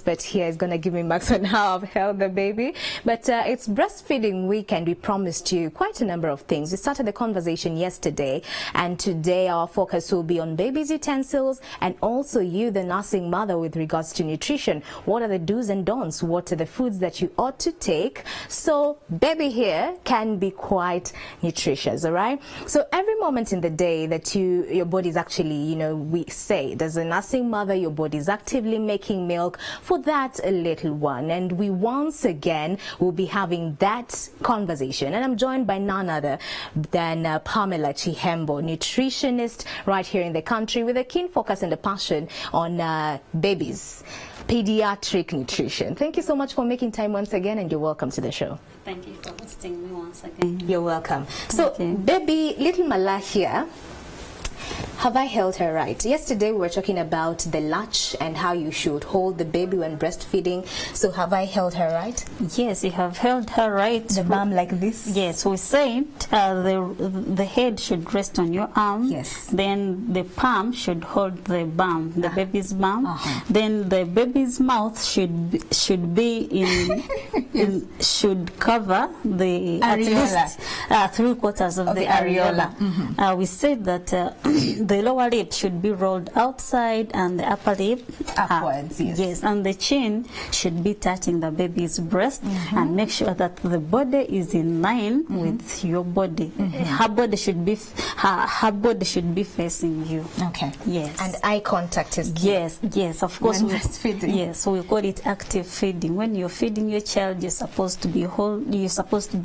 expert here is going to give me marks on how I've held the baby. But it's breastfeeding week, and we promised you quite a number of things. We started the conversation yesterday, and today our focus will be on baby's utensils and also you, the nursing mother, with regards to nutrition. What are the do's and don'ts? What are the foods that you ought to take so baby here can be quite nutritious, all right? So every moment in the day that your body is actually, we say, as a nursing mother, your body is actively making milk for that little one. And we once again will be having that conversation. And I'm joined by none other than Pamela Chihembo, nutritionist right here in the country with a keen focus and a passion on babies, pediatric nutrition. Thank you so much for making time once again, and you're welcome to the show. Thank you for hosting me once again. You're welcome. So, baby, little Mala here, have I held her right? Yesterday we were talking about the latch and how you should hold the baby when breastfeeding. So have I held her right? Yes, you have held her right. The bum like this? Yes, we said the head should rest on your arm. Yes. Then the palm should hold the bum, the baby's bum. Then the baby's mouth should be should cover the areola. At least 3/4 of the areola. We said that the lower lip should be rolled outside and the upper lip upwards. Yes, and the chin should be touching the baby's breast, and make sure that the body is in line with your body. Her body should be facing you. Okay. Yes. And eye contact is key. Yes, of course. When breastfeeding. Yes, we call it active feeding. When you're feeding your child, you're supposed to be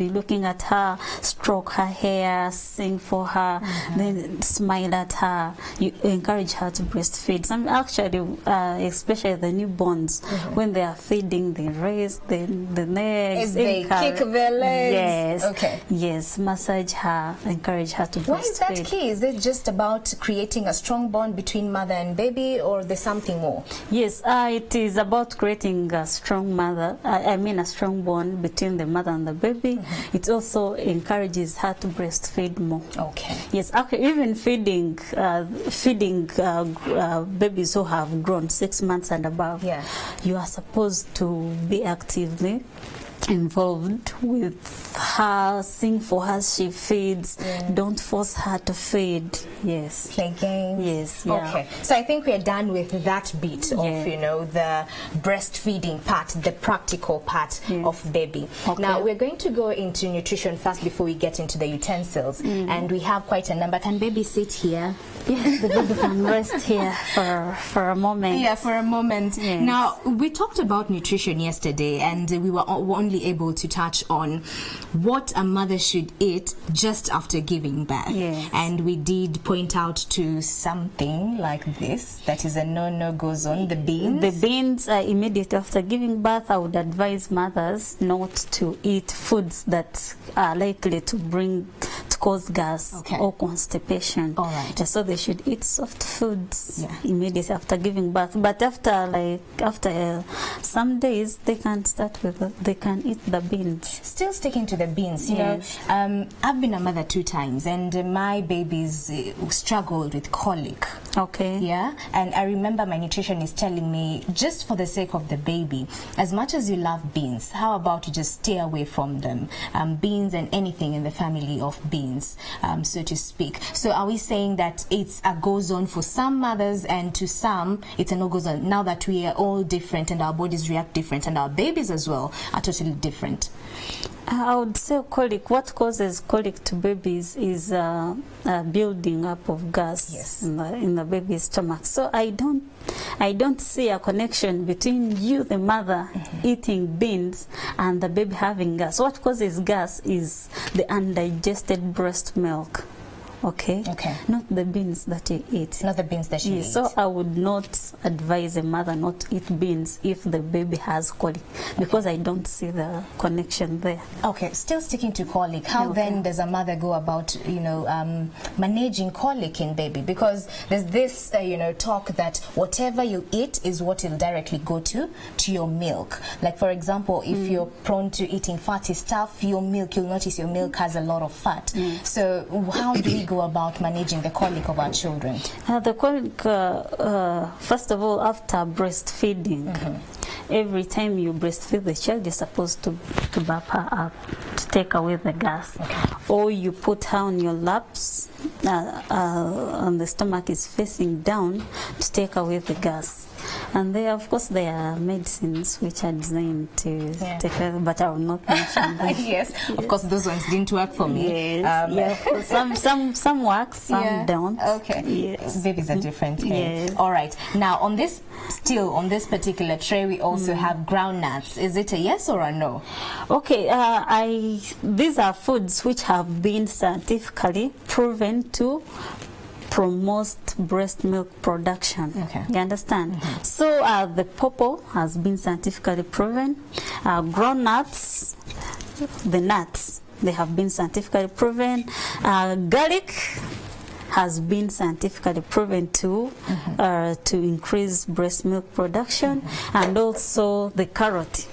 looking at her, stroke her hair, sing for her, then smile at her. You encourage her to breastfeed. Some actually, especially the newborns, when they are feeding, they raise the legs. They kick their legs. Yes. Okay. Yes. Massage her. Encourage her to breastfeed. Why is that key? Is it just about creating a strong bond between mother and baby, or there's something more? Yes. It is about creating a strong a strong bond between the mother and the baby. It also encourages her to breastfeed more. Okay. Yes. Actually, even feeding babies who have grown 6 months and above, you are supposed to be actively involved with her, sing for her, she feeds. Don't force her to feed. Yes. Play games. Yes. Okay. So I think we are done with that bit of, the breastfeeding part, the practical part of baby. Okay. Now we're going to go into nutrition first before we get into the utensils. And we have quite a number. Can baby sit here? Yes, the baby can rest here for a moment. Yeah, for a moment. Yes. Now, we talked about nutrition yesterday, and we were only able to touch on what a mother should eat just after giving birth. Yes. And we did point out to something like this, that is a no-go zone, the beans. The beans, immediately after giving birth, I would advise mothers not to eat foods that are likely to cause gas or constipation. All right. So they should eat soft foods immediately after giving birth. But after some days, they can eat the beans. Still sticking to the beans, Yes. I've been a mother 2 times, and my babies struggled with colic. Okay. Yeah, and I remember my nutritionist telling me, just for the sake of the baby, as much as you love beans, how about you just stay away from them? Beans and anything in the family of beans, so to speak. So are we saying that it's a go zone for some mothers, and to some it's a no go zone, now that we are all different and our bodies react different and our babies as well are totally different? I would say colic. What causes colic to babies is building up of gas in the baby's stomach. So I don't see a connection between you, the mother, eating beans and the baby having gas. What causes gas is the undigested breast milk. Okay. Not the beans that you eat. Not the beans that you eat. So I would not advise a mother not to eat beans if the baby has colic, because I don't see the connection there. Okay, still sticking to colic. How then does a mother go about, managing colic in baby? Because there's this, talk that whatever you eat is what will directly go to your milk. Like, for example, if you're prone to eating fatty stuff, your milk, you'll notice your milk has a lot of fat. So how do we go about managing the colic of our children? The colic, first of all, after breastfeeding, every time you breastfeed the child, you're supposed to bump her up to take away the gas. Okay. Or you put her on your laps, and the stomach is facing down to take away the gas. And there, of course, there are medicines which are designed to take care, but I will not mention them. Yes, of course, those ones didn't work for me. Yes, some work, some don't. Okay. Yes. Babies are different. Yes. All right. Now, on this particular tray, we also have ground nuts. Is it a yes or a no? Okay. These are foods which have been scientifically proven to promote breast milk production. Okay. You understand? So the pawpaw has been scientifically proven. Ground nuts, the nuts, they have been scientifically proven. Garlic has been scientifically proven to increase breast milk production, and also the carrot.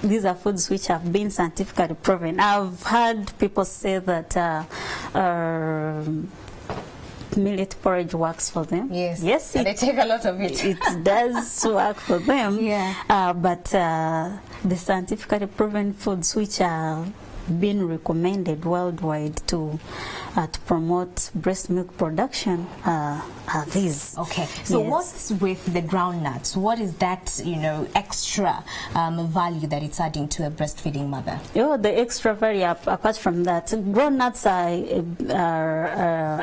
These are foods which have been scientifically proven. I've heard people say that millet porridge works for them. Yes, and they take a lot of it. It does work for them. Yeah. But the scientifically proven foods which are being recommended worldwide to promote breast milk production are these. Okay. So what's with the ground nuts? What is that, extra value that it's adding to a breastfeeding mother? The extra value, apart from that, ground nuts are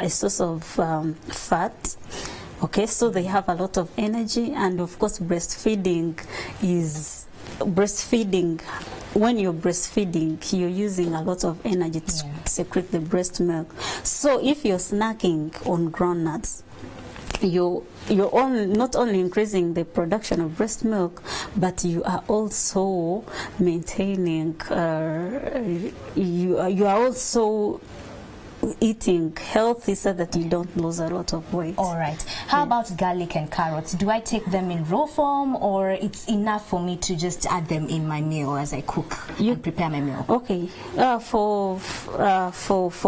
a source of fat. Okay, so they have a lot of energy, and of course breastfeeding, when you're breastfeeding, you're using a lot of energy to secrete the breast milk. So if you're snacking on ground nuts, you're not only increasing the production of breast milk, but you are also maintaining, you are also eating healthy so that you don't lose a lot of weight. All right. How about garlic and carrots? Do I take them in raw form, or it's enough for me to just add them in my meal as I cook and prepare my meal? Okay. For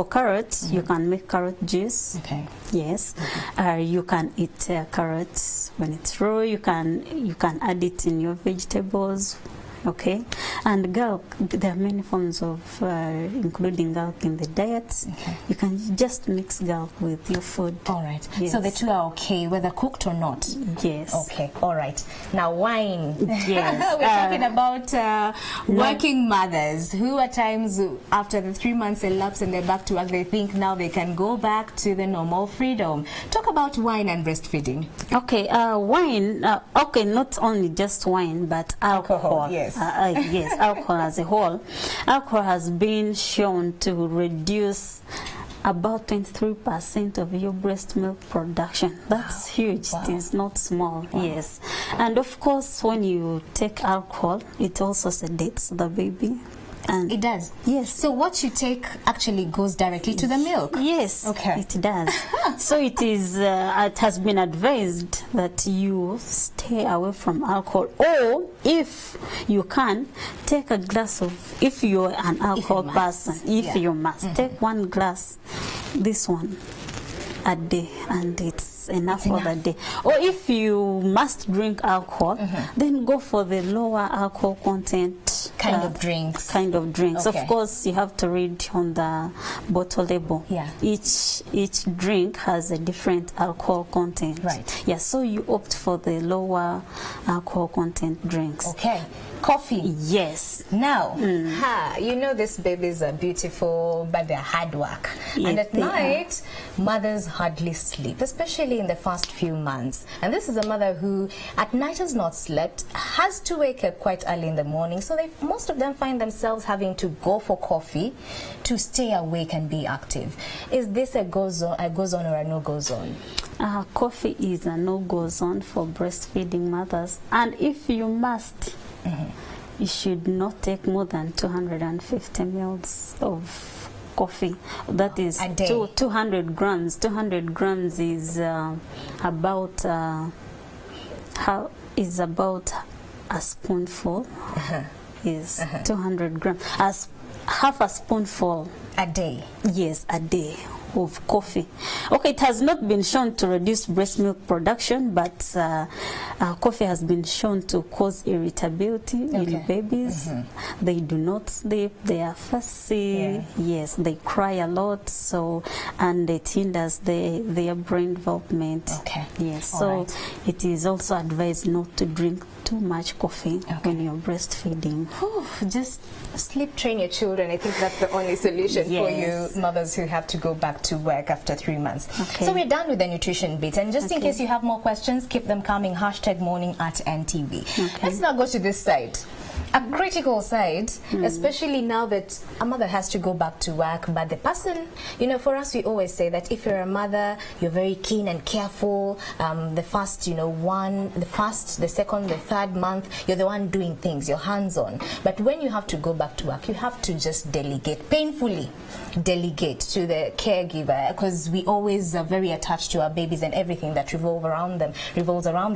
carrots, you can make carrot juice. Okay. Yes. You can eat carrots when it's raw. You can add it in your vegetables. Okay, and galk, there are many forms of including galk in the diet. Okay. You can just mix galk with your food. All right. Yes. So the two are okay, whether cooked or not? Yes. Okay. All right. Now wine. Yes. We're talking about working mothers who at times, after the 3 months elapse and they're back to work, they think now they can go back to the normal freedom. Talk about wine and breastfeeding. Okay. Wine. Okay, not only just wine, but alcohol. Yes. Yes, alcohol as a whole. Alcohol has been shown to reduce about 23% of your breast milk production. That's huge. Wow. It is not small. Wow. Yes. And of course, when you take alcohol, it also sedates the baby. And it does? Yes. So what you take actually goes directly to the milk? Yes. Okay. It does. So it has been advised that you stay away from alcohol, or if you can, take a glass of, if you're an alcohol person, if you must, take 1 glass, this one, a day, and it's enough for the day. Or if you must drink alcohol, then go for the lower alcohol content kind of drinks. Okay. Of course, you have to read on the bottle label. Yeah. Each drink has a different alcohol content. Right. Yeah. So you opt for the lower alcohol content drinks. Okay. Coffee. Yes. Now, these babies are beautiful, but they're hard work. Yes, and at night, mothers hardly sleep, especially in the first few months. And this is a mother who at night has not slept, has to wake up quite early in the morning. So most of them find themselves having to go for coffee to stay awake and be active. Is this a goes on or a no goes on? Coffee is a no goes on for breastfeeding mothers. And if you must, you should not take more than 250 ml of coffee. That is 200 grams. 200 grams is about a spoonful. Is 200 grams. As half a spoonful a day. Yes, a day. of coffee. Okay, it has not been shown to reduce breast milk production, but coffee has been shown to cause irritability in babies. They do not sleep, they are fussy, yes, they cry a lot, so, and it hinders their brain development. Yes, so it is also advised not to drink too much coffee when you're breastfeeding. Just sleep train your children. I think that's the only solution for you mothers who have to go back to work after 3 months. So we're done with the nutrition bit, and just in case you have more questions, keep them coming. #morning@NTV. Let's now go to this side. A critical side, especially now that a mother has to go back to work, but the person, you know, for us we always say that if you're a mother, you're very keen and careful. The first, you know, the second, the third month, you're the one doing things, you're hands-on. But when you have to go back to work, you have to just delegate, painfully delegate to the caregiver, because we always are very attached to our babies and everything that revolves around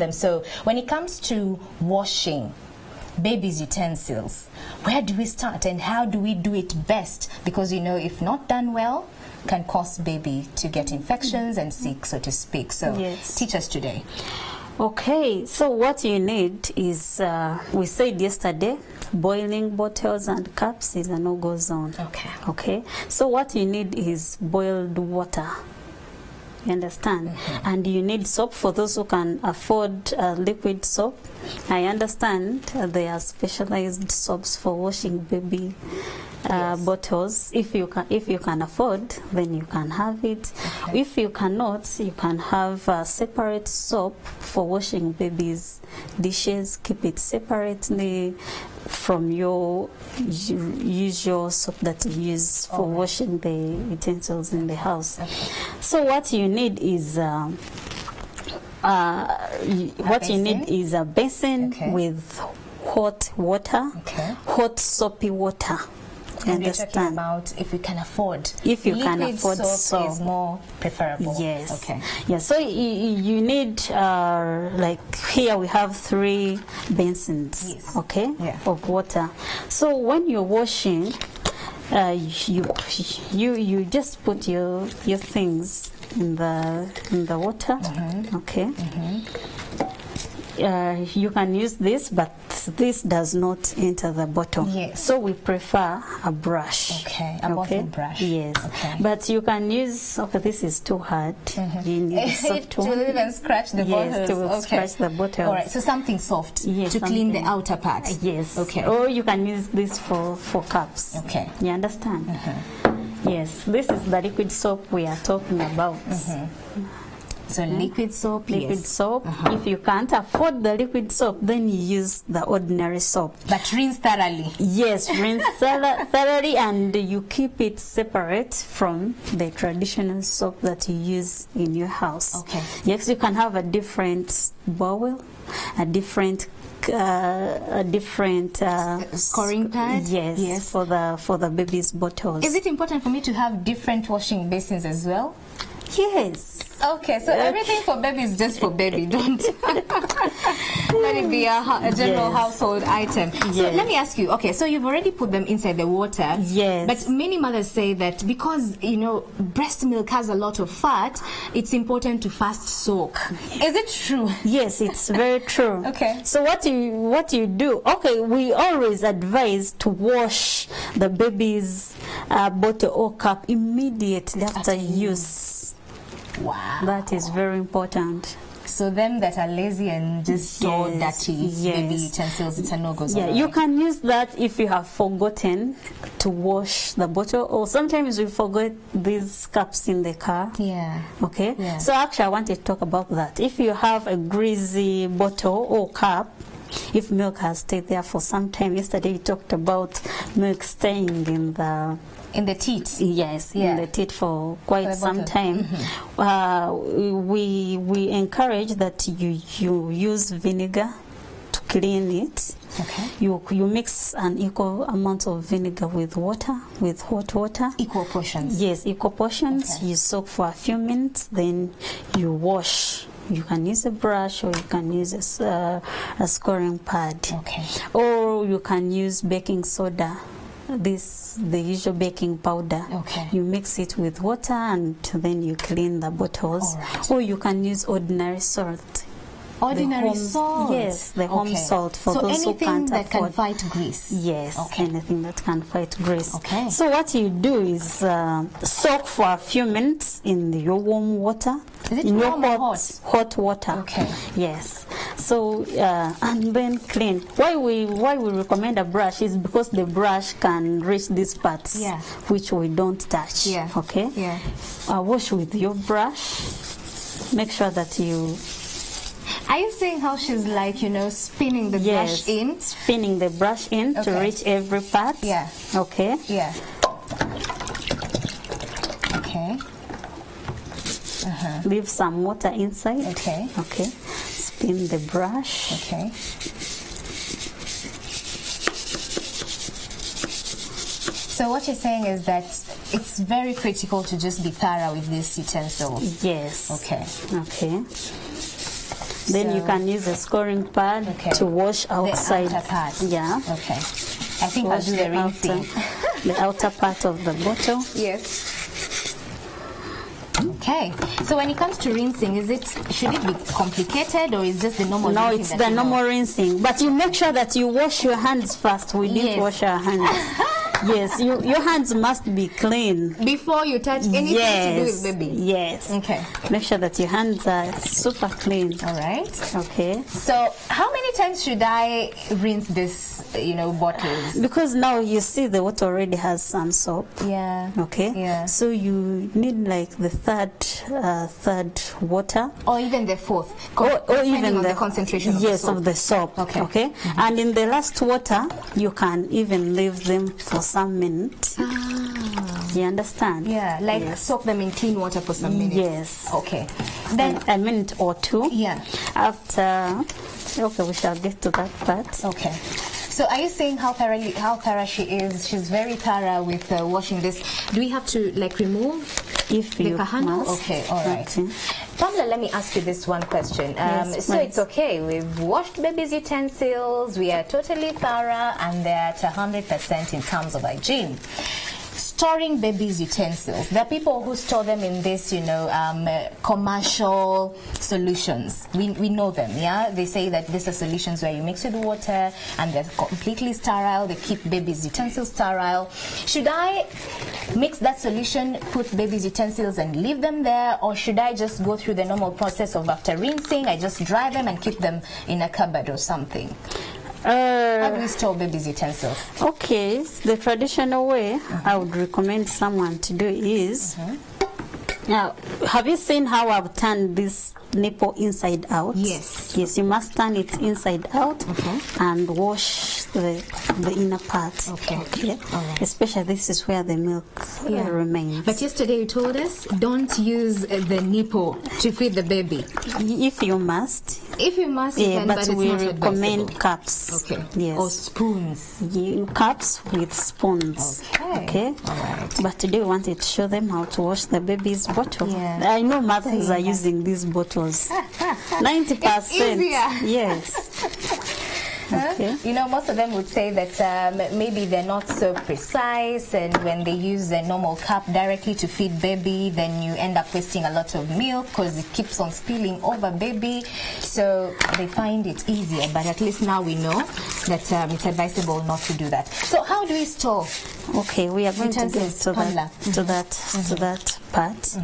them. So when it comes to washing baby's utensils, where do we start and how do we do it best? Because, you know, if not done well, can cause baby to get infections and sick, so to speak. So teach us today. Okay, so what you need is, we said yesterday, boiling bottles and cups is a no-go zone. Okay, so what you need is boiled water. You understand? And you need soap for those who can afford liquid soap. I understand there are specialized soaps for washing baby bottles. If you can afford, then you can have it. If you cannot, you can have a separate soap for washing babies' dishes. Keep it separately from your usual soap that you use for washing the utensils in the house. So what you need is a basin with hot water, hot soapy water. And you're talking about if you can afford. If you can afford, soap is more preferable. Yes. Yeah. So you need like here we have 3 basins. Of water. So when you're washing, you just put your things in the water. You can use this, but this does not enter the bottle. So we prefer a brush. A bottle brush. But you can use, this is too hard. You need a soft one. To even scratch the bottles. To scratch the bottle. Alright, so something soft to clean the outer part. Or you can use this for cups. You understand? Yes, this is the liquid soap we are talking about. So liquid soap, soap. If you can't afford the liquid soap, then you use the ordinary soap. But rinse thoroughly. Yes, rinse thoroughly, and you keep it separate from the traditional soap that you use in your house. Yes, you can have a different bowl, a different scoring pad. For the baby's bottles. Is it important for me to have different washing basins as well? Yes. Okay, so everything for baby is just for baby, don't let it be a general household item. So let me ask you, so you've already put them inside the water. But many mothers say that because, you know, breast milk has a lot of fat, it's important to fast soak. Is it true? Yes, it's very true. So what you do, we always advise to wash the baby's bottle or cup immediately after use. Wow. That is very important. So them that are lazy and just so dirty baby utensils, it's a no-go zone. You can use that if you have forgotten to wash the bottle, or sometimes we forget these cups in the car. So actually I want to talk about that. If you have a greasy bottle or cup, if milk has stayed there for some time, yesterday we talked about milk staying in the teat. In the teat for quite some time. We encourage that you use vinegar to clean it. You mix an equal amount of vinegar with water, with hot water. Equal portions. Yes, equal portions. You soak for a few minutes, then you wash. You can use a brush, or you can use a scoring pad. Or you can use baking soda the usual baking powder. Okay. You mix it with water and then you clean the bottles. Alright. Or you can use ordinary salt. Ordinary salt? Yes, the home salt for so those who can't anything that afford. can fight grease? Yes, Okay. anything that can fight grease. Okay. So what you do is soak for a few minutes in your warm water. Is it in your warm or hot water? Okay. Yes. So and then clean. Why we recommend a brush is because the brush can reach these parts, Yeah. which we don't touch. Yeah. Okay. Yeah. Wash with your brush. Make sure that you. Are you seeing how she's like, you know, spinning the brush in? Spinning the brush in to reach every part. Yeah. Okay. Yeah. Okay. Leave some water inside. Okay. Okay. Spin the brush. Okay. So what you're saying is that it's very critical to just be thorough with these utensils. Yes. Okay. Okay. Then you can use a scoring pad to wash outside. The outer part. Yeah. Okay. I think I'll do the rinsing. The outer part of the bottle. Yes. Okay. So when it comes to rinsing, should it be complicated or is just the normal rinsing? No, it's the normal rinsing. But you make sure that you wash your hands first. We didn't wash our hands. Yes, your hands must be clean. Before you touch anything to do with baby? Yes. Okay. Make sure that your hands are super clean. All right. Okay. So how many times should I rinse this, bottles? Because now you see the water already has some soap. Yeah. Okay. Yeah. So you need like the third water. Or even the fourth. Or even the concentration of the soap. of the soap. Okay. Okay. And in the last water, you can even leave them for some minutes. You understand? Yeah, like soak them in clean water for some minutes. Yes. Okay. Then a minute or two. Yeah. After, okay, we shall get to that part. Okay. So are you saying how thorough she is? She's very thorough with washing this. Do we have to remove if the you handle? must. Okay, all right. Okay. Pamela, let me ask you this one question. Yes, so it's okay. We've washed baby's utensils. We are totally thorough, and they're at 100% in terms of hygiene. Storing baby's utensils. There are people who store them in this, commercial solutions. We know them, yeah? They say that these are solutions where you mix with water and they're completely sterile. They keep baby's utensils sterile. Should I mix that solution, put baby's utensils and leave them there, or should I just go through the normal process of after rinsing, I just dry them and keep them in a cupboard or something? How do we store baby's utensils? Okay, the traditional way I would recommend someone to do is, now, have you seen how I've turned this nipple inside out? Yes. Yes, you must turn it inside out and wash the inner part. Okay. All right. Especially this is where the milk remains. But yesterday you told us don't use the nipple to feed the baby. If you must. If you must, you can, but it's we not recommend advisable. cups. Okay. Yes. Or spoons. Cups with spoons. Okay. All right. But today we wanted to show them how to wash the baby's bottle. Yeah. I know mothers are using these bottles. 90%. It's easier. Yes. Okay. Most of them would say that maybe they're not so precise, and when they use a normal cup directly to feed baby, then you end up wasting a lot of milk because it keeps on spilling over baby. So they find it easier, but at least now we know that it's advisable not to do that. So how do we store? Okay, we are going to get to that part.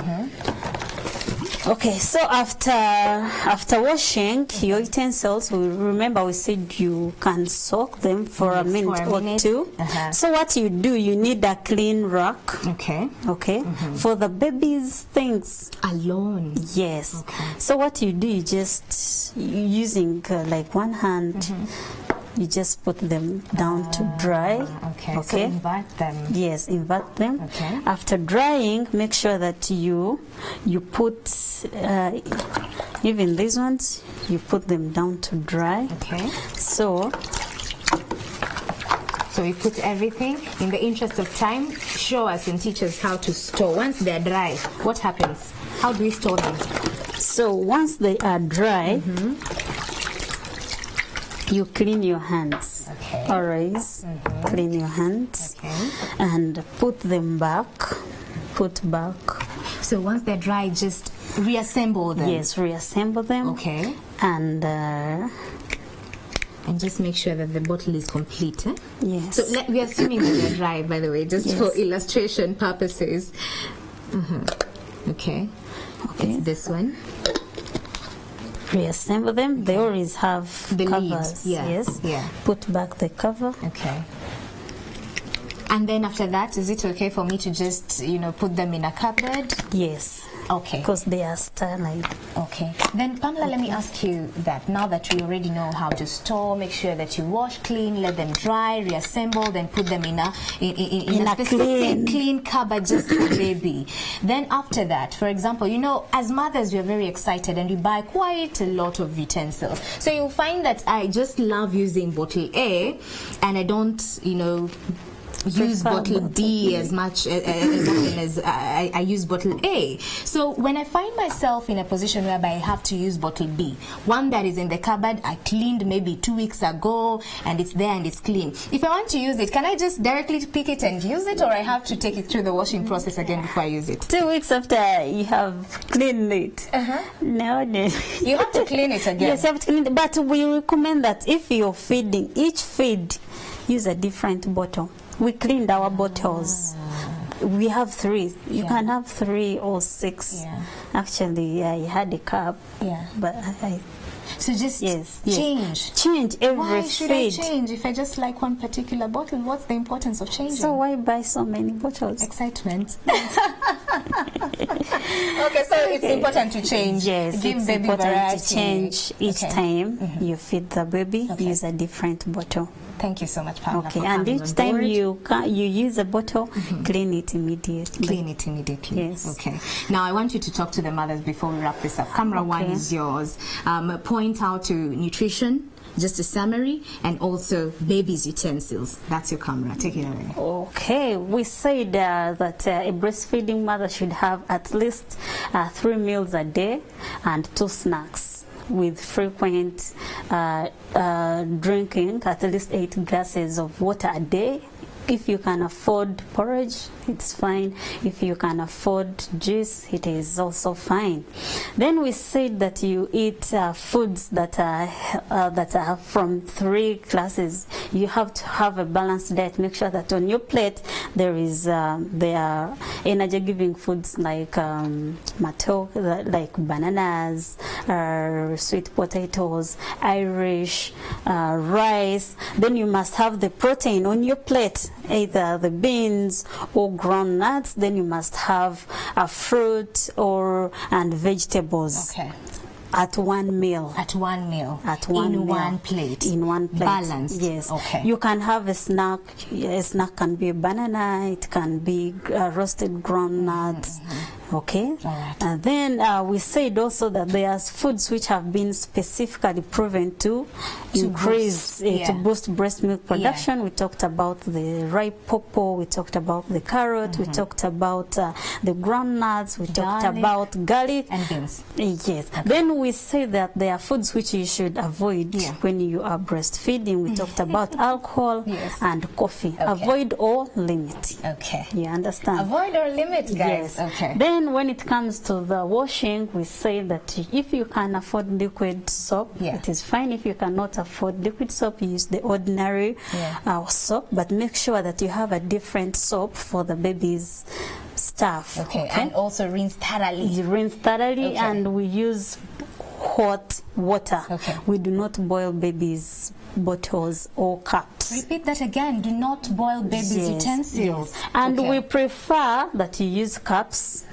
Okay, so after washing your utensils, remember we said you can soak them for a minute or two. So what you do, you need a clean rack. Okay. For the baby's things alone. Yes. So what you do, you just using like one hand. You just put them down to dry. Okay. So invert them. Yes, invert them. Okay. After drying, make sure that you put even these ones, you put them down to dry. Okay. So we put everything. In the interest of time, show us and teach us how to store. Once they're dry, what happens? How do we store them? So once they are dry, you clean your hands. Okay. Always clean your hands. Okay. And put them back. Put back. So once they're dry, just reassemble them. Yes, reassemble them. Okay. And just make sure that the bottle is complete. Eh? yes. So we're assuming that they're dry, by the way, just for illustration purposes. Okay. Okay. It's this one. Reassemble them. They always have The covers. lid. Yeah. Yes. Yeah. Put back the cover. Okay. And then after that, is it okay for me to just, put them in a cupboard? Yes. Okay. Because they are sterile. Okay. Then Pamela, let me ask you that now that we already know how to store, make sure that you wash, clean, let them dry, reassemble, then put them in a specific clean cupboard just for baby. Then after that, for example, as mothers, we are very excited and we buy quite a lot of utensils. So you'll find that I just love using bottle A and I don't, use bottle B as much as often as I use bottle A. So when I find myself in a position whereby I have to use bottle B, one that is in the cupboard, I cleaned maybe 2 weeks ago and it's there and it's clean. If I want to use it, can I just directly pick it and use it, or I have to take it through the washing process again before I use it? 2 weeks after you have cleaned it. No. You have to clean it again. Yes, you have to clean it. But we recommend that if you're feeding, each feed, use a different bottle. We cleaned our bottles. We have 3. You can have 3 or 6. Yeah. Actually, I had a cup. Yeah. But So just change. Change every Why should I feed. change if I just like one particular bottle? What's the importance of changing? So why buy so many bottles? Excitement. Okay, so it's important to change. Yes, Give it's baby important variety. to change each time you feed the baby. Use a different bottle. Thank you so much, Pamela. Okay, and each time you use a bottle, clean it immediately. Clean it immediately. Yes. Okay. Now I want you to talk to the mothers before we wrap this up. Camera 1 is yours. Point out to nutrition, just a summary, and also baby's utensils. That's your camera. Take it away. Okay, we said that a breastfeeding mother should have at least 3 meals a day and 2 snacks, with frequent drinking at least 8 glasses of water a day. If you can afford porridge, it's fine. If you can afford juice, it is also fine. Then we said that you eat foods that are from 3 classes. You have to have a balanced diet. Make sure that on your plate there are energy-giving foods like like bananas, sweet potatoes, Irish, rice. Then you must have the protein on your plate, either the beans or ground nuts. Then you must have a fruit and vegetables. Okay. At one meal. At one meal. At one meal. One plate. In one plate. Balanced. Yes. Okay. You can have a snack. A snack can be a banana. It can be roasted ground nuts. Okay. All right. And then we said also that there are foods which have been specifically proven to boost breast milk production. Yeah. We talked about the ripe pawpaw. We talked about the carrot. We talked about the ground nuts. We talked about garlic and beans. Yes. Okay. Then we say that there are foods which you should avoid when you are breastfeeding. We talked about alcohol and coffee. Okay. Avoid or limit. Okay. You understand? Avoid or limit, guys. Yes. Okay. Then when it comes to the washing, we say that if you can afford liquid soap, it is fine. If you cannot afford liquid soap, use the ordinary soap, but make sure that you have a different soap for the baby's stuff. Okay. And also rinse thoroughly. Rinse thoroughly, and we use hot water. Okay. We do not boil babies' bottles or cups. Repeat that again. Do not boil babies' utensils. Yes. And we prefer that you use cups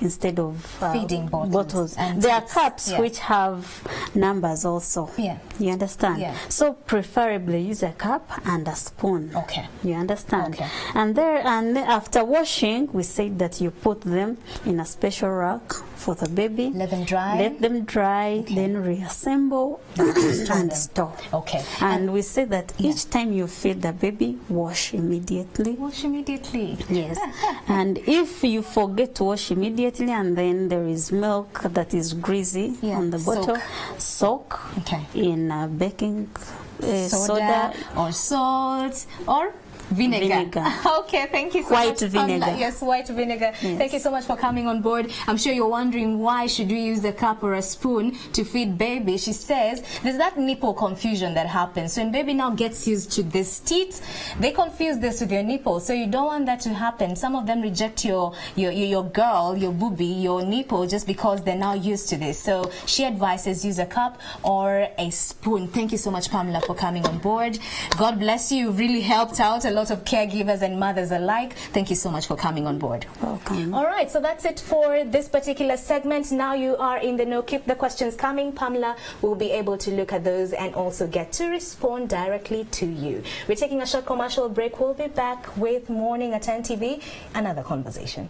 instead of feeding bottles. And there are cups which have numbers also. Yeah. You understand? Yeah. So preferably use a cup and a spoon. Okay. You understand? Okay. And after washing, we say that you put them in a special rack for the baby. Let them dry. Let them dry, then reassemble and store. Okay. And we say that each time you feed the baby, wash immediately. Wash immediately. Yes. And if you forget to wash immediately, and then there is milk that is greasy on the bottle, soak in baking soda or salt or vinegar. Okay, thank you so much. White vinegar. Yes, white vinegar. Yes. Thank you so much for coming on board. I'm sure you're wondering why should we use a cup or a spoon to feed baby. She says there's that nipple confusion that happens. So when baby now gets used to this teat, they confuse this with your nipple. So you don't want that to happen. Some of them reject your girl, your booby, your nipple just because they're now used to this. So she advises use a cup or a spoon. Thank you so much, Pamela, for coming on board. God bless you. You've really helped out a lot of caregivers and mothers alike. Thank you so much for coming on board. Welcome. All right, so that's it for this particular segment. Now you are in the know. Keep the questions coming. Pamela will be able to look at those and also get to respond directly to you. We're taking a short commercial break. We'll be back with Morning at 10 TV, another conversation.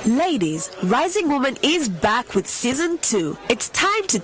Ladies, Rising Woman is back with season 2. It's time to